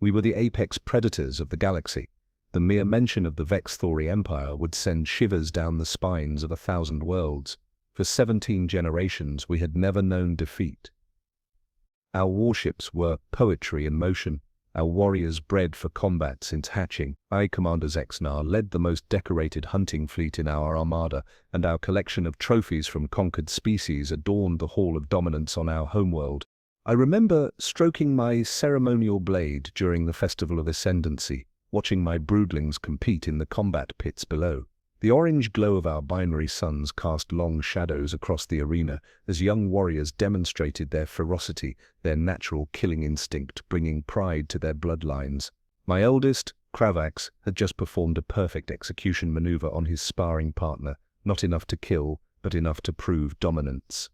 We were the apex predators of the galaxy. The mere mention of the Vex-Thori Empire would send shivers down the spines of 1,000 worlds. For 17 generations we had never known defeat. Our warships were poetry in motion, our warriors bred for combat since hatching. I, Commander Zexnar, led the most decorated hunting fleet in our armada, and our collection of trophies from conquered species adorned the Hall of Dominance on our homeworld. I remember stroking my ceremonial blade during the Festival of Ascendancy, watching my broodlings compete in the combat pits below. The orange glow of our binary suns cast long shadows across the arena as young warriors demonstrated their ferocity, their natural killing instinct bringing pride to their bloodlines. My eldest, Kravax, had just performed a perfect execution maneuver on his sparring partner, not enough to kill, but enough to prove dominance.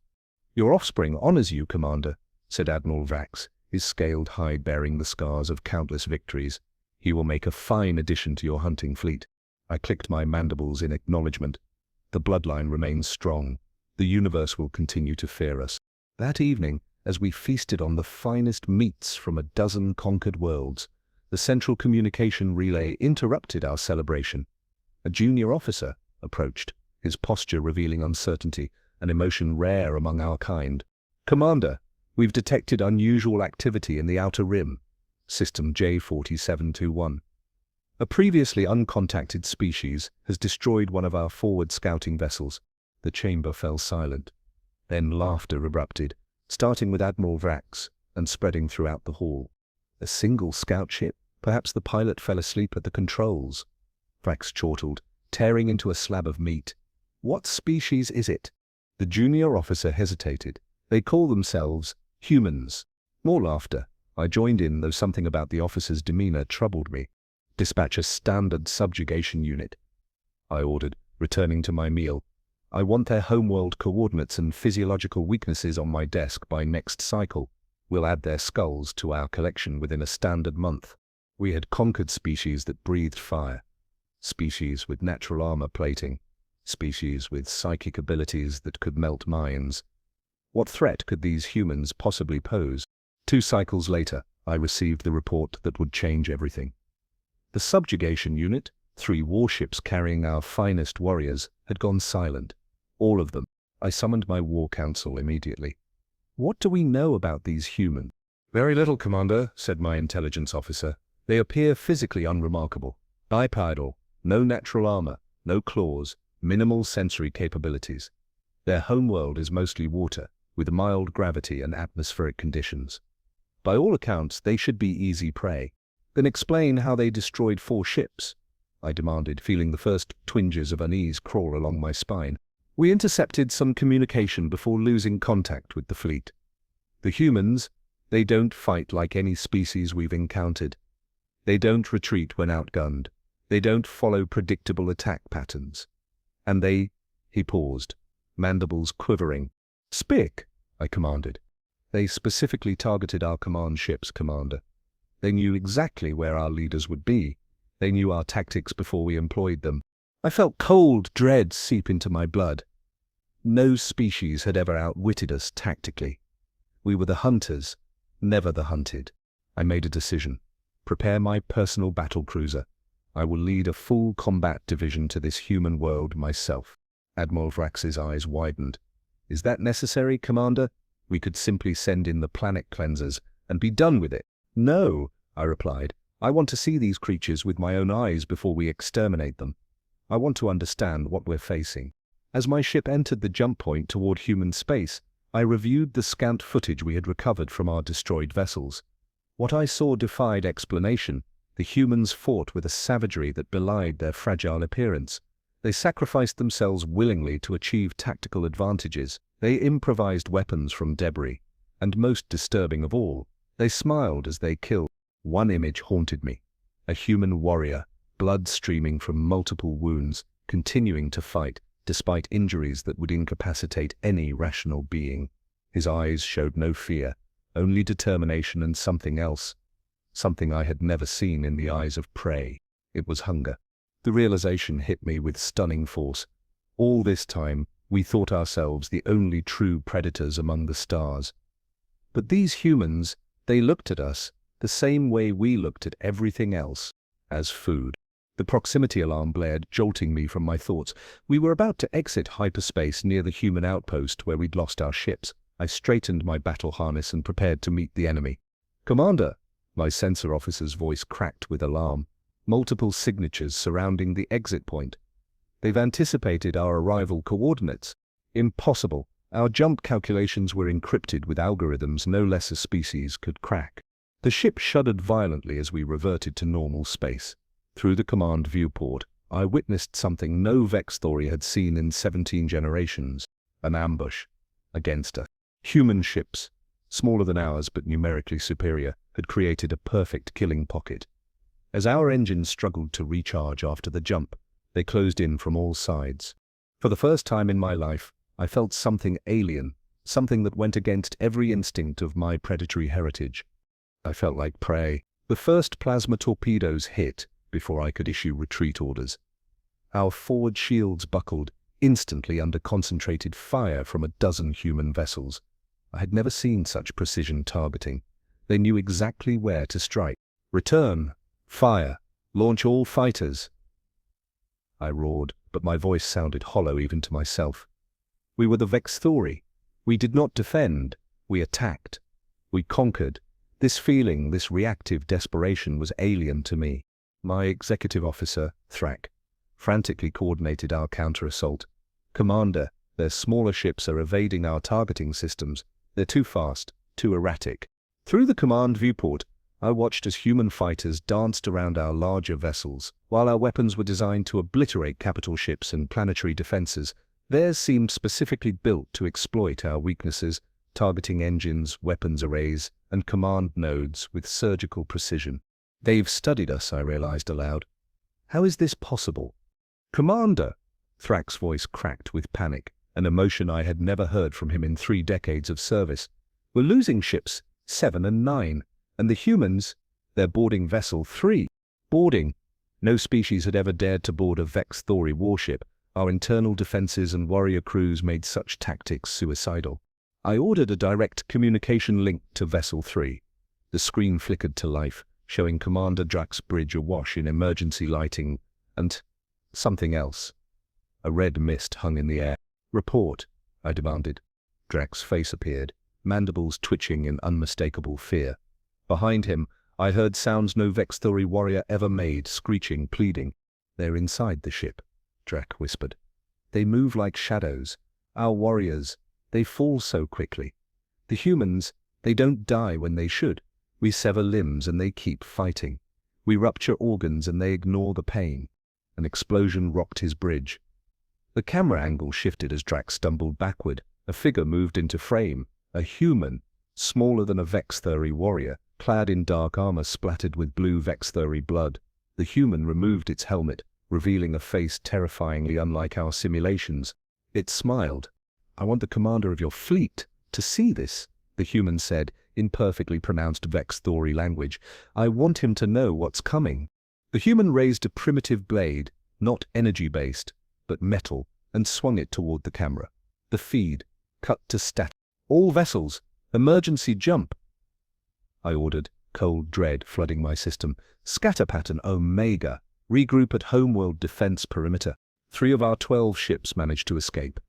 "Your offspring honors you, Commander," said Admiral Vax, his scaled hide bearing the scars of countless victories. "He will make a fine addition to your hunting fleet." I clicked my mandibles in acknowledgement. The bloodline remains strong. The universe will continue to fear us. That evening, as we feasted on the finest meats from a dozen conquered worlds, the central communication relay interrupted our celebration. A junior officer approached, his posture revealing uncertainty, an emotion rare among our kind. "Commander, we've detected unusual activity in the Outer Rim. System J4721. A previously uncontacted species has destroyed one of our forward scouting vessels." The chamber fell silent. Then laughter erupted, starting with Admiral Vrax and spreading throughout the hall. "A single scout ship? Perhaps the pilot fell asleep at the controls." Vrax chortled, tearing into a slab of meat. "What species is it?" The junior officer hesitated. "They call themselves humans." More laughter. I joined in, though something about the officer's demeanor troubled me. "Dispatch a standard subjugation unit," I ordered, returning to my meal. "I want their homeworld coordinates and physiological weaknesses on my desk by next cycle. We'll add their skulls to our collection within a standard month." We had conquered species that breathed fire, species with natural armor plating, species with psychic abilities that could melt minds. What threat could these humans possibly pose? 2 cycles later, I received the report that would change everything. The subjugation unit, 3 warships carrying our finest warriors, had gone silent. All of them. I summoned my war council immediately. "What do we know about these humans?" "Very little, Commander," said my intelligence officer. "They appear physically unremarkable. Bipedal, no natural armor, no claws, minimal sensory capabilities. Their homeworld is mostly water, with mild gravity and atmospheric conditions. By all accounts, they should be easy prey." "Then explain how they destroyed 4 ships," I demanded, feeling the first twinges of unease crawl along my spine. "We intercepted some communication before losing contact with the fleet. The humans, they don't fight like any species we've encountered. They don't retreat when outgunned. They don't follow predictable attack patterns. And they—" He paused, mandibles quivering. "Speak," I commanded. "They specifically targeted our command ships, Commander. They knew exactly where our leaders would be. They knew our tactics before we employed them." I felt cold dread seep into my blood. No species had ever outwitted us tactically. We were the hunters, never the hunted. I made a decision. Prepare my personal battlecruiser. I will lead a full combat division to this human world myself. Admiral Vrax's eyes widened. "Is that necessary, Commander? We could simply send in the planet cleansers and be done with it." "No," I replied. "I want to see these creatures with my own eyes before we exterminate them. I want to understand what we're facing." As my ship entered the jump point toward human space, I reviewed the scant footage we had recovered from our destroyed vessels. What I saw defied explanation. The humans fought with a savagery that belied their fragile appearance. They sacrificed themselves willingly to achieve tactical advantages. They improvised weapons from debris. And most disturbing of all, they smiled as they killed. One image haunted me. A human warrior, blood streaming from multiple wounds, continuing to fight, despite injuries that would incapacitate any rational being. His eyes showed no fear, only determination and something else. Something I had never seen in the eyes of prey. It was hunger. The realization hit me with stunning force. All this time, we thought ourselves the only true predators among the stars. But these humans, they looked at us, the same way we looked at everything else, as food. The proximity alarm blared, jolting me from my thoughts. We were about to exit hyperspace near the human outpost where we'd lost our ships. I straightened my battle harness and prepared to meet the enemy. "Commander!" My sensor officer's voice cracked with alarm. Multiple signatures surrounding the exit point. "They've anticipated our arrival coordinates." "Impossible. Our jump calculations were encrypted with algorithms no less a species could crack." The ship shuddered violently as we reverted to normal space. Through the command viewport, I witnessed something no Vex story had seen in 17 generations. An ambush. Against us. Human ships, smaller than ours but numerically superior, had created a perfect killing pocket. As our engines struggled to recharge after the jump, they closed in from all sides. For the first time in my life, I felt something alien, something that went against every instinct of my predatory heritage. I felt like prey. The first plasma torpedoes hit before I could issue retreat orders. Our forward shields buckled, instantly under concentrated fire from a dozen human vessels. I had never seen such precision targeting. They knew exactly where to strike. "Return! Fire! Launch all fighters!" I roared, but my voice sounded hollow even to myself. We were the Vex story. We did not defend. We attacked. We conquered. This feeling, this reactive desperation was alien to me. My executive officer, Thrak, frantically coordinated our counter-assault. "Commander, their smaller ships are evading our targeting systems. They're too fast, too erratic." Through the command viewport, I watched as human fighters danced around our larger vessels. While our weapons were designed to obliterate capital ships and planetary defenses, theirs seemed specifically built to exploit our weaknesses, targeting engines, weapons arrays, and command nodes with surgical precision. "They've studied us," I realized aloud. "How is this possible?" "Commander!" Thrak's voice cracked with panic, an emotion I had never heard from him in 3 decades of service. "We're losing ships 7 and 9, and the humans, they're boarding vessel 3. Boarding. No species had ever dared to board a Vex story warship. Our internal defenses and warrior crews made such tactics suicidal. I ordered a direct communication link to Vessel 3. The screen flickered to life, showing Commander Drak's bridge awash in emergency lighting, and something else. A red mist hung in the air. "Report," I demanded. Drak's face appeared, mandibles twitching in unmistakable fear. Behind him, I heard sounds no Vex story warrior ever made, screeching, pleading. "They're inside the ship," Drak whispered. "They move like shadows. Our warriors, they fall so quickly. The humans, they don't die when they should. We sever limbs and they keep fighting. We rupture organs and they ignore the pain." An explosion rocked his bridge. The camera angle shifted as Drak stumbled backward. A figure moved into frame, a human, smaller than a Vex story warrior, clad in dark armor splattered with blue Vex story blood. The human removed its helmet, revealing a face terrifyingly unlike our simulations. It smiled. "I want the commander of your fleet to see this," the human said, in perfectly pronounced Vex story language. "I want him to know what's coming." The human raised a primitive blade, not energy-based, but metal, and swung it toward the camera. The feed, cut to static. "All vessels, emergency jump," I ordered, cold dread flooding my system. "Scatter pattern Omega. Regroup at homeworld defense perimeter." 3 of our 12 ships managed to escape,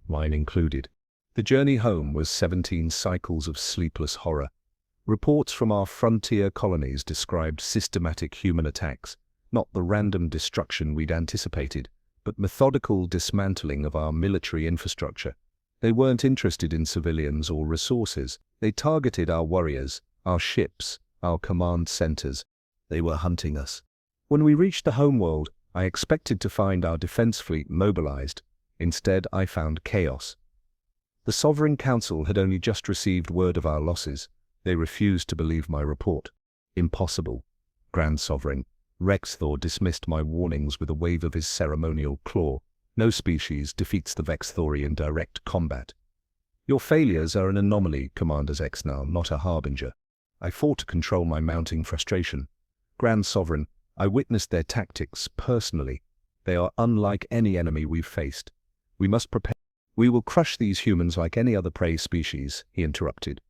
mine included. The journey home was 17 cycles of sleepless horror. Reports from our frontier colonies described systematic human attacks, not the random destruction we'd anticipated, but methodical dismantling of our military infrastructure. They weren't interested in civilians or resources. They targeted our warriors, our ships, our command centers. They were hunting us. When we reached the homeworld, I expected to find our defense fleet mobilized. Instead, I found chaos. The Sovereign Council had only just received word of our losses. They refused to believe my report. "Impossible, Grand Sovereign." Rexthor dismissed my warnings with a wave of his ceremonial claw. "No species defeats the Vex story in direct combat. Your failures are an anomaly, Commander Exnal, not a harbinger." I fought to control my mounting frustration. "Grand Sovereign, I witnessed their tactics personally. They are unlike any enemy we've faced. We must prepare." "We will crush these humans like any other prey species," he interrupted.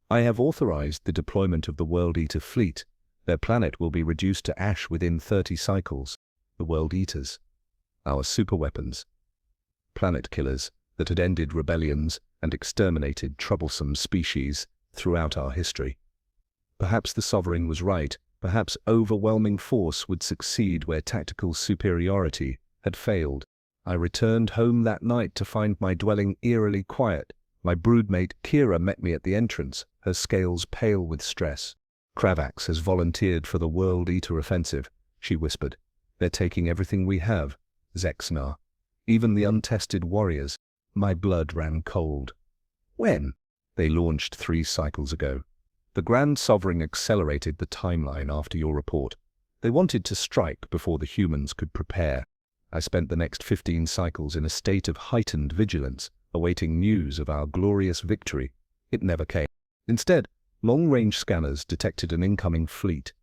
I have authorized the deployment of the World Eater fleet. Their planet will be reduced to ash within 30 cycles. The World Eaters, our superweapons, planet killers that had ended rebellions and exterminated troublesome species throughout our history. Perhaps the Sovereign was right. Perhaps overwhelming force would succeed where tactical superiority had failed. I returned home that night to find my dwelling eerily quiet. My broodmate Kira met me at the entrance, her scales pale with stress. "Kravax has volunteered for the World Eater offensive," she whispered. "They're taking everything we have, Zexnar. Even the untested warriors." My blood ran cold. "When?" "They launched 3 cycles ago. The Grand Sovereign accelerated the timeline after your report. They wanted to strike before the humans could prepare. I spent the next 15 cycles in a state of heightened vigilance, awaiting news of our glorious victory. It never came. Instead, long-range scanners detected an incoming fleet.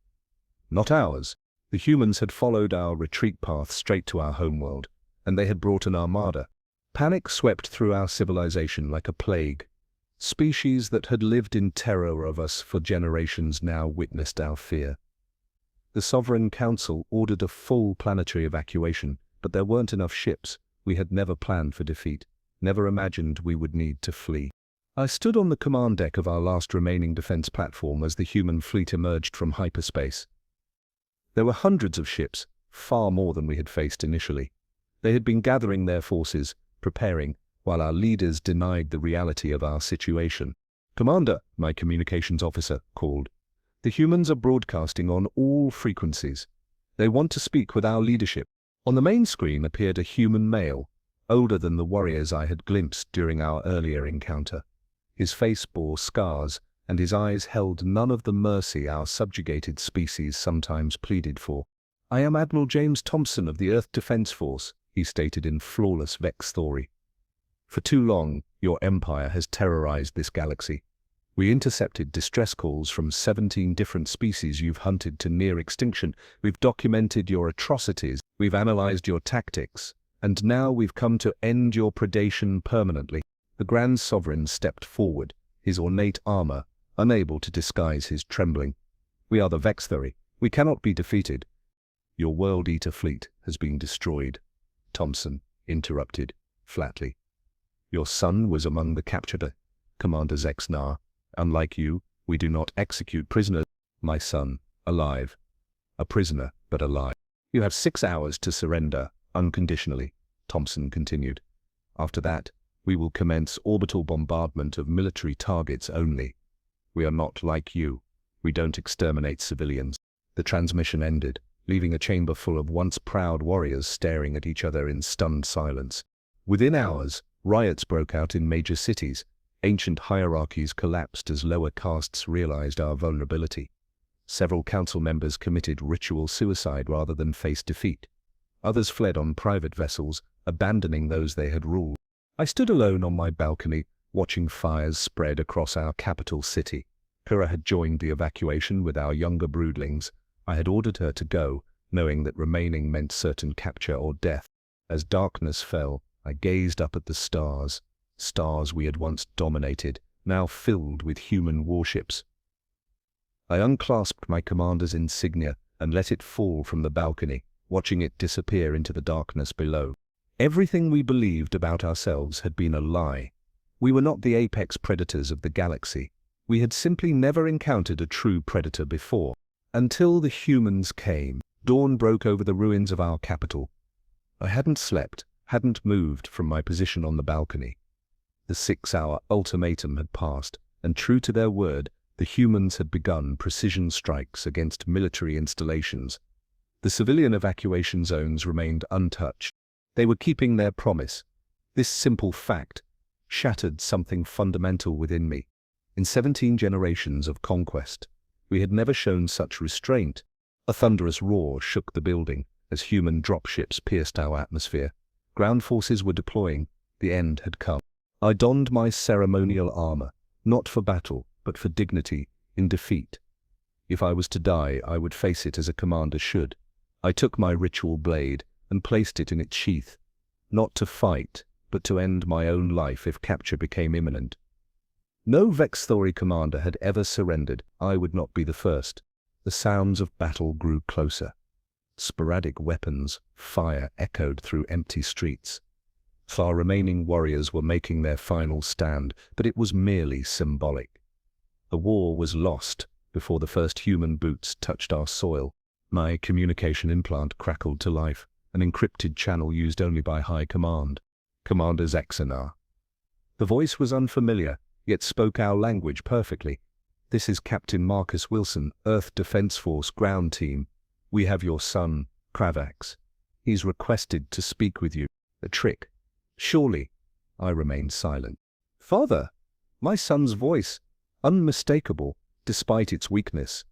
Not ours. The humans had followed our retreat path straight to our homeworld, and they had brought an armada. Panic swept through our civilization like a plague. Species that had lived in terror of us for generations now witnessed our fear. The Sovereign Council ordered a full planetary evacuation, but there weren't enough ships. We had never planned for defeat, never imagined we would need to flee. I stood on the command deck of our last remaining defense platform as the human fleet emerged from hyperspace. There were hundreds of ships, far more than we had faced initially. They had been gathering their forces, preparing, while our leaders denied the reality of our situation. "Commander," my communications officer called. "The humans are broadcasting on all frequencies. They want to speak with our leadership." On the main screen appeared a human male, older than the warriors I had glimpsed during our earlier encounter. His face bore scars, and his eyes held none of the mercy our subjugated species sometimes pleaded for. "I am Admiral James Thompson of the Earth Defense Force," he stated in flawless Vex Story. "For too long, your empire has terrorized this galaxy. We intercepted distress calls from 17 different species you've hunted to near extinction. We've documented your atrocities. We've analyzed your tactics. And now we've come to end your predation permanently." The Grand Sovereign stepped forward, his ornate armor unable to disguise his trembling. "We are the Vexthari. We cannot be defeated." "Your World Eater fleet has been destroyed," Thompson interrupted flatly. "Your son was among the captured, Commander Zexnar. Unlike you, we do not execute prisoners." "My son, alive. A prisoner, but alive." "You have 6 hours to surrender, unconditionally," Thompson continued. "After that, we will commence orbital bombardment of military targets only. We are not like you. We don't exterminate civilians." The transmission ended, leaving a chamber full of once proud warriors staring at each other in stunned silence. Within hours, riots broke out in major cities. Ancient hierarchies collapsed as lower castes realized our vulnerability. Several council members committed ritual suicide rather than face defeat. Others fled on private vessels, abandoning those they had ruled. I stood alone on my balcony, watching fires spread across our capital city. Kira had joined the evacuation with our younger broodlings. I had ordered her to go, knowing that remaining meant certain capture or death. As darkness fell, I gazed up at the stars. Stars we had once dominated, now filled with human warships. I unclasped my commander's insignia and let it fall from the balcony, watching it disappear into the darkness below. Everything we believed about ourselves had been a lie. We were not the apex predators of the galaxy. We had simply never encountered a true predator before. Until the humans came, dawn broke over the ruins of our capital. I hadn't slept, hadn't moved from my position on the balcony. The 6-hour ultimatum had passed, and true to their word, the humans had begun precision strikes against military installations. The civilian evacuation zones remained untouched. They were keeping their promise. This simple fact shattered something fundamental within me. In 17 generations of conquest, we had never shown such restraint. A thunderous roar shook the building as human dropships pierced our atmosphere. Ground forces were deploying. The end had come. I donned my ceremonial armor, not for battle, but for dignity in defeat. If I was to die, I would face it as a commander should. I took my ritual blade and placed it in its sheath, not to fight, but to end my own life if capture became imminent. No Vex Story commander had ever surrendered. I would not be the first. The sounds of battle grew closer. Sporadic weapons, fire echoed through empty streets. Far remaining warriors were making their final stand, but it was merely symbolic. The war was lost before the first human boots touched our soil. My communication implant crackled to life, an encrypted channel used only by High Command. Commander Zexanar. The voice was unfamiliar, yet spoke our language perfectly. This is Captain Marcus Wilson, Earth Defense Force Ground Team. We have your son, Kravax. He's requested to speak with you. A trick. Surely. I remained silent. Father, my son's voice, unmistakable, despite its weakness.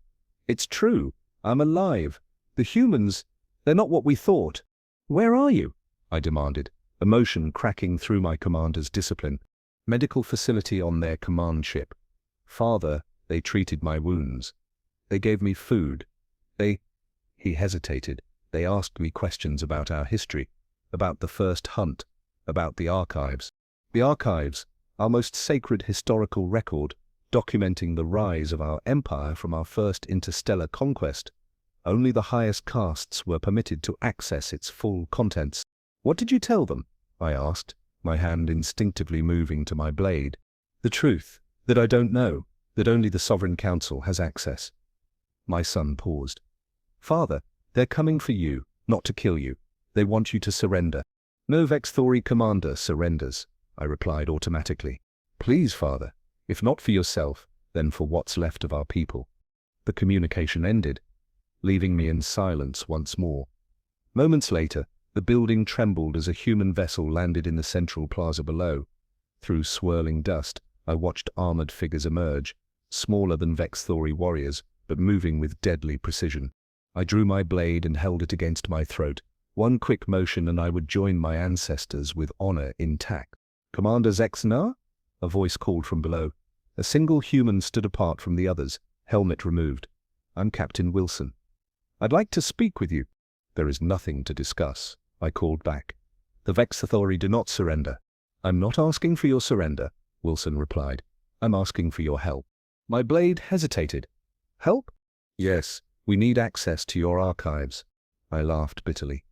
It's true. I'm alive. The humans, they're not what we thought. Where are you? I demanded, emotion cracking through my commander's discipline. Medical facility on their command ship. Father, they treated my wounds. They gave me food. He hesitated. They asked me questions about our history, about the first hunt, about the archives. The archives, our most sacred historical record, documenting the rise of our empire from our first interstellar conquest. Only the highest castes were permitted to access its full contents. What did you tell them? I asked, my hand instinctively moving to my blade. The truth, that I don't know, that only the Sovereign Council has access. My son paused. Father, they're coming for you, not to kill you. They want you to surrender. No Vex Story commander surrenders, I replied automatically. Please, Father, if not for yourself, then for what's left of our people. The communication ended, leaving me in silence once more. Moments later, the building trembled as a human vessel landed in the central plaza below. Through swirling dust, I watched armored figures emerge, smaller than Vex Story warriors, but moving with deadly precision. I drew my blade and held it against my throat. One quick motion and I would join my ancestors with honor intact. Commander Zexanar? A voice called from below. A single human stood apart from the others, helmet removed. I'm Captain Wilson. I'd like to speak with you. There is nothing to discuss, I called back. The Vex Story do not surrender. I'm not asking for your surrender, Wilson replied. I'm asking for your help. My blade hesitated. Help? Yes, we need access to your archives. I laughed bitterly.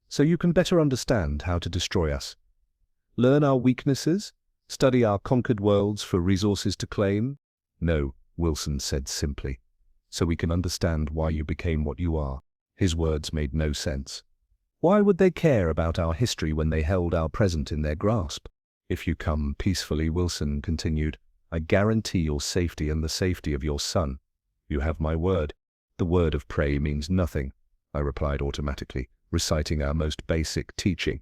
So you can better understand how to destroy us. Learn our weaknesses? Study our conquered worlds for resources to claim? No, Wilson said simply. So we can understand why you became what you are. His words made no sense. Why would they care about our history when they held our present in their grasp? If you come peacefully, Wilson continued, I guarantee your safety and the safety of your son. You have my word. The word of prey means nothing, I replied automatically, reciting our most basic teaching.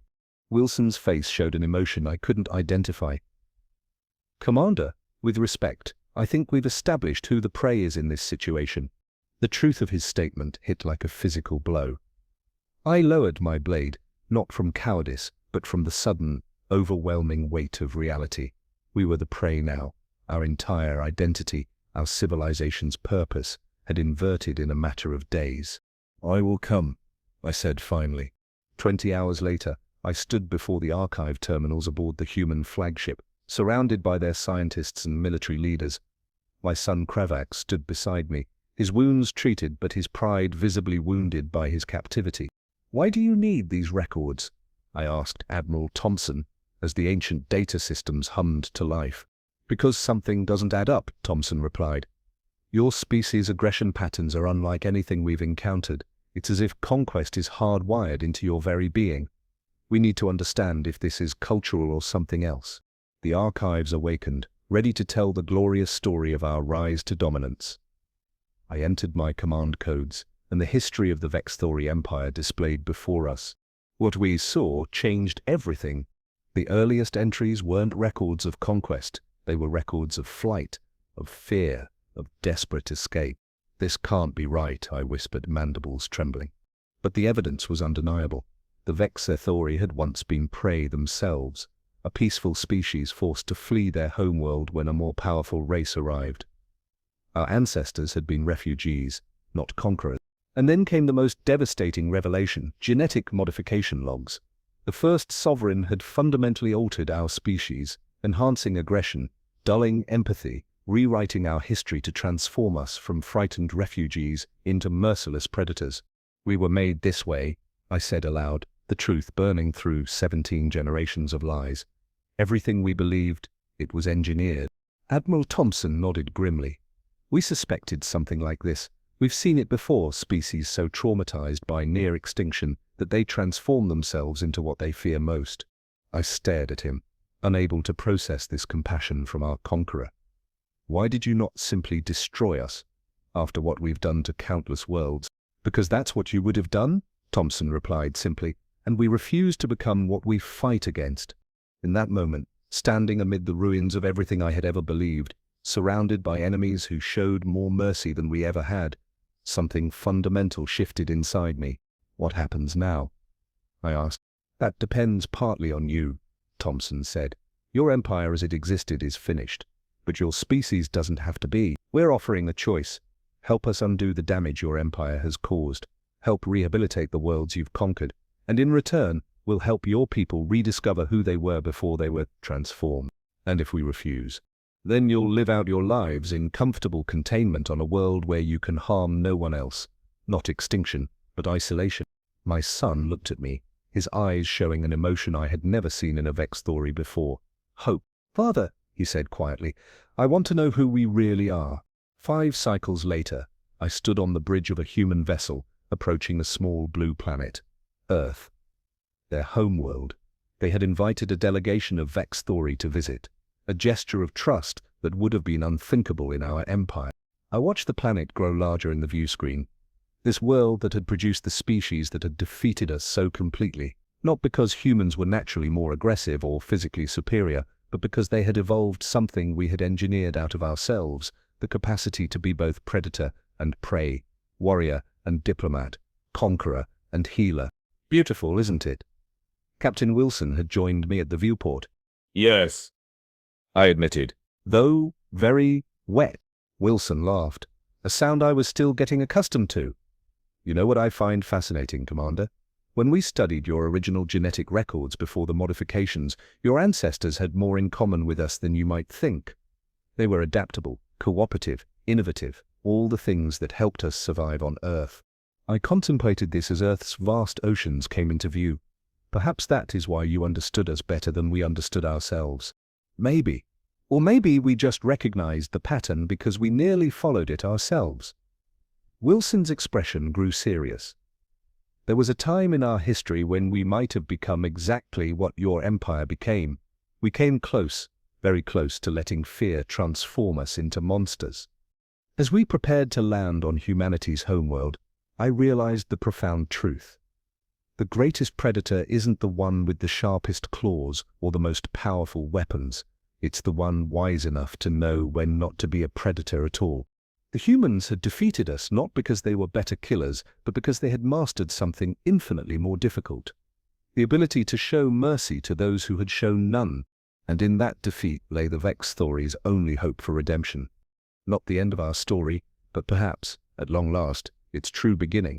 Wilson's face showed an emotion I couldn't identify. Commander, with respect, I think we've established who the prey is in this situation. The truth of his statement hit like a physical blow. I lowered my blade, not from cowardice, but from the sudden, overwhelming weight of reality. We were the prey now. Our entire identity, our civilization's purpose, had inverted in a matter of days. I will come, I said finally. 20 hours later, I stood before the archive terminals aboard the human flagship, surrounded by their scientists and military leaders. My son Kravax stood beside me, his wounds treated but his pride visibly wounded by his captivity. Why do you need these records? I asked Admiral Thompson, as the ancient data systems hummed to life. Because something doesn't add up, Thompson replied. Your species' aggression patterns are unlike anything we've encountered. It's as if conquest is hardwired into your very being. We need to understand if this is cultural or something else. The archives awakened, ready to tell the glorious story of our rise to dominance. I entered my command codes, and the history of the Vex Story Empire displayed before us. What we saw changed everything. The earliest entries weren't records of conquest. They were records of flight, of fear, of desperate escape. This can't be right, I whispered, mandibles trembling. But the evidence was undeniable. The Vex Story had once been prey themselves, a peaceful species forced to flee their homeworld when a more powerful race arrived. Our ancestors had been refugees, not conquerors. And then came the most devastating revelation: genetic modification logs. The first sovereign had fundamentally altered our species, enhancing aggression, dulling empathy, rewriting our history to transform us from frightened refugees into merciless predators. We were made this way, I said aloud, the truth burning through 17 generations of lies. Everything we believed, it was engineered. Admiral Thompson nodded grimly. We suspected something like this. We've seen it before, species so traumatized by near extinction that they transform themselves into what they fear most. I stared at him, unable to process this compassion from our conqueror. Why did you not simply destroy us, after what we've done to countless worlds? Because that's what you would have done, Thompson replied simply, and we refuse to become what we fight against. In that moment, standing amid the ruins of everything I had ever believed, surrounded by enemies who showed more mercy than we ever had, something fundamental shifted inside me. What happens now? I asked. That depends partly on you, Thompson said. Your empire as it existed is finished, but your species doesn't have to be. We're offering a choice. Help us undo the damage your empire has caused. Help rehabilitate the worlds you've conquered. And in return, we'll help your people rediscover who they were before they were transformed. And if we refuse, then you'll live out your lives in comfortable containment on a world where you can harm no one else. Not extinction, but isolation. My son looked at me, his eyes showing an emotion I had never seen in a Vex story before. Hope. Father, he said quietly, I want to know who we really are. 5 cycles later, I stood on the bridge of a human vessel, approaching a small blue planet, Earth. Their homeworld. They had invited a delegation of Vex story to visit, a gesture of trust that would have been unthinkable in our empire. I watched the planet grow larger in the view screen. This world that had produced the species that had defeated us so completely, not because humans were naturally more aggressive or physically superior, but because they had evolved something we had engineered out of ourselves, the capacity to be both predator and prey, warrior and diplomat, conqueror and healer. Beautiful, isn't it? Captain Wilson had joined me at the viewport. Yes, I admitted. Though very wet. Wilson laughed, a sound I was still getting accustomed to. You know what I find fascinating, Commander? When we studied your original genetic records before the modifications, your ancestors had more in common with us than you might think. They were adaptable, cooperative, innovative, all the things that helped us survive on Earth. I contemplated this as Earth's vast oceans came into view. Perhaps that is why you understood us better than we understood ourselves. Maybe. Or maybe we just recognized the pattern because we nearly followed it ourselves. Wilson's expression grew serious. There was a time in our history when we might have become exactly what your empire became. We came close, very close to letting fear transform us into monsters. As we prepared to land on humanity's homeworld, I realized the profound truth. The greatest predator isn't the one with the sharpest claws or the most powerful weapons. It's the one wise enough to know when not to be a predator at all. The humans had defeated us not because they were better killers, but because they had mastered something infinitely more difficult. The ability to show mercy to those who had shown none. And in that defeat lay the Vex story's only hope for redemption. Not the end of our story, but perhaps, at long last, its true beginning.